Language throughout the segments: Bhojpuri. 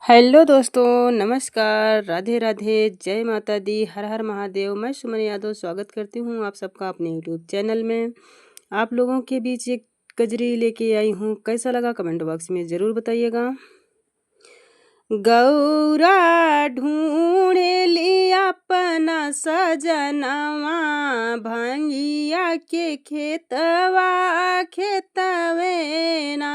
हेलो दोस्तों, नमस्कार, राधे राधे, जय माता दी, हर हर महादेव। मैं सुमन यादव स्वागत करती हूँ आप सबका अपने यूट्यूब चैनल में। आप लोगों के बीच एक कजरी लेके आई हूँ, कैसा लगा कमेंट बॉक्स में ज़रूर बताइएगा। गौरा ढूंढेली अपना सजनवा, भांगिया के खेतवा खेतवे ना।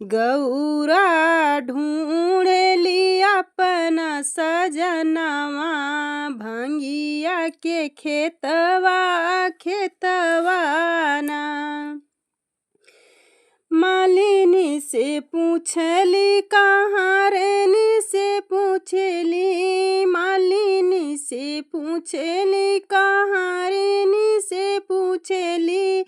गौरा ढूंढेली अपना सजनवा, भांगिया के खेतवा खेतवा ना। मालिनी से पूछली कहाँ रेनी से पूछली, मालिनी से पूछली कहाँ रेनी से पूछली,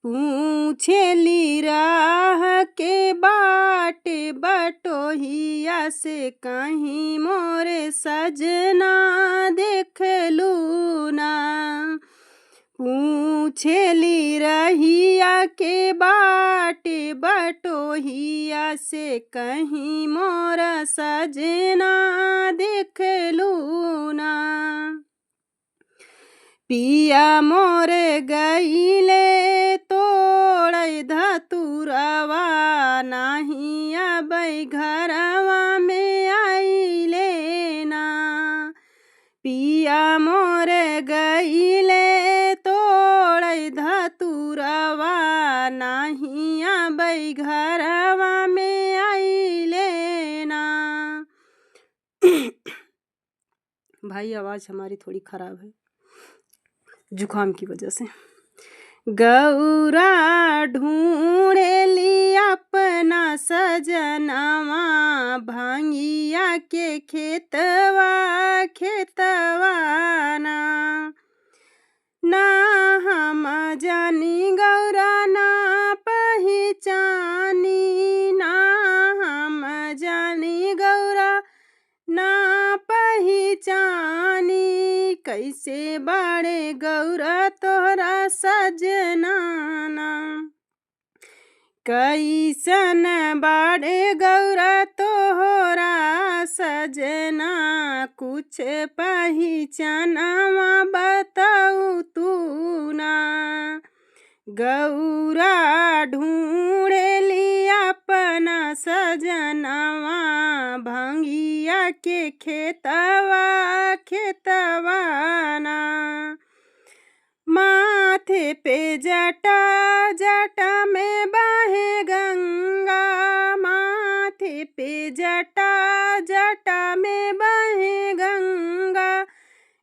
पूछली राह के बाट बटोहिया से, कहीं मोरे सजना देख लू ना। पूछली रहिया के बाट बटोहिया से, कहीं मोरा सजना देख लू ना। पिया मोर गईले तोड़ धतुरवा, नाही अबै घरवा में आइले ना। पिया मोर गईले तोड़ धतुरवा, नाही अबै घरवा में आइले ना। भाई आवाज़ हमारी थोड़ी ख़राब है जुकाम की वजह से। गौरा ढूंढेली अपना सजनवा, भांगिया के खेतवा खेतवा ना। ना हम जानी गौरा ना पहचानी, ना हम जानी गौरा ना पहचानी, कैसे बाड़े गौरा तोहरा सजना ना। कैसन बाड़े गौरा तोहरा सजना, कुछ पहचानवा बताऊ तू ना। गौरा ढूंढेली अपना सजनवा, भांगिया के खेतवा खेतवा ना। माथे पे जटा जटा में बहे गंगा, माथे पे जटा जटा में बहे गंगा,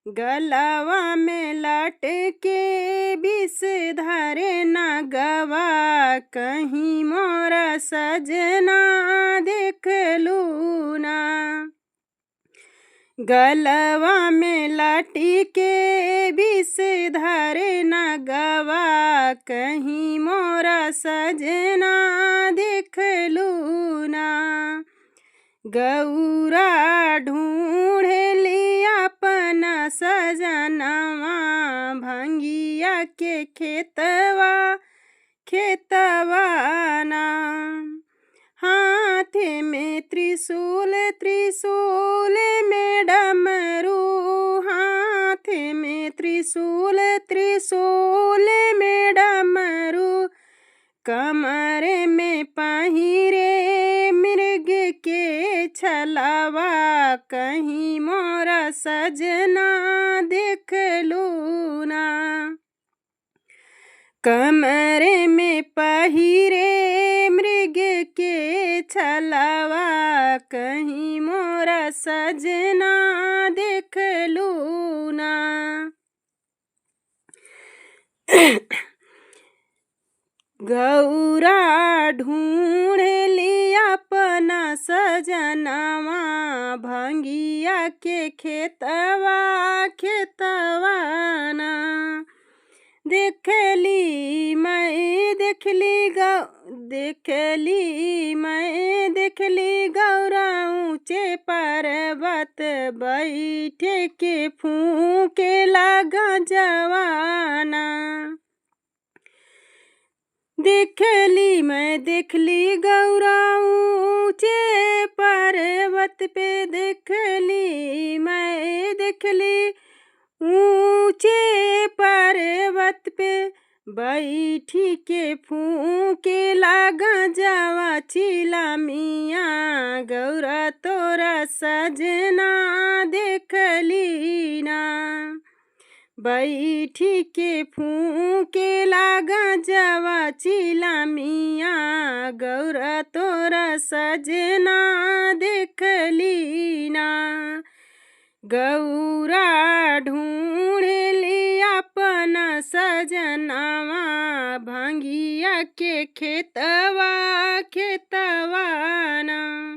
गलवा में लटके विष धरे नगवा, कहीं मोरा सजना देख लू ना। गलवा में लटके विष धरे नगवा, कहीं मोरा सजना देख लू ना। गौरा ढूंढेली अपना सजनवा, भांगिया के खेतवा खेतवा ना। हाथ में त्रिशूल त्रिशूल में डमरू, हाथ में त्रिशूल त्रिशूल में डमरू, कमर में पहिरे मृग के छलावा, कहीं मोरा सजना देख लू ना। कमर में पहिरे मृग के छलावा, कहीं मोरा सजना देख लू ना। गौरा ढूंढेली अपना सजनवा, भांगिया के खेतवा खेतवा ना। देखली मैं देखली गौरा ऊँचे पर्वत बैठे के फूँके लगा जवाना। देखली मैं देखली गौरा ऊँचे पर पर्वत पे देखली, मैं देखली ऊंचे पर्वत पे बैठी के फूके लागा जावा चिलमिया, गौरा तोरा सजना देखली ना। बैठी के फूके लागा जावा चिलमिया, गौरा तोरा सजना देखली ना। गौरा ढूंढली अपन सजनावा, भांगिया के खेतवा खेतवा ना।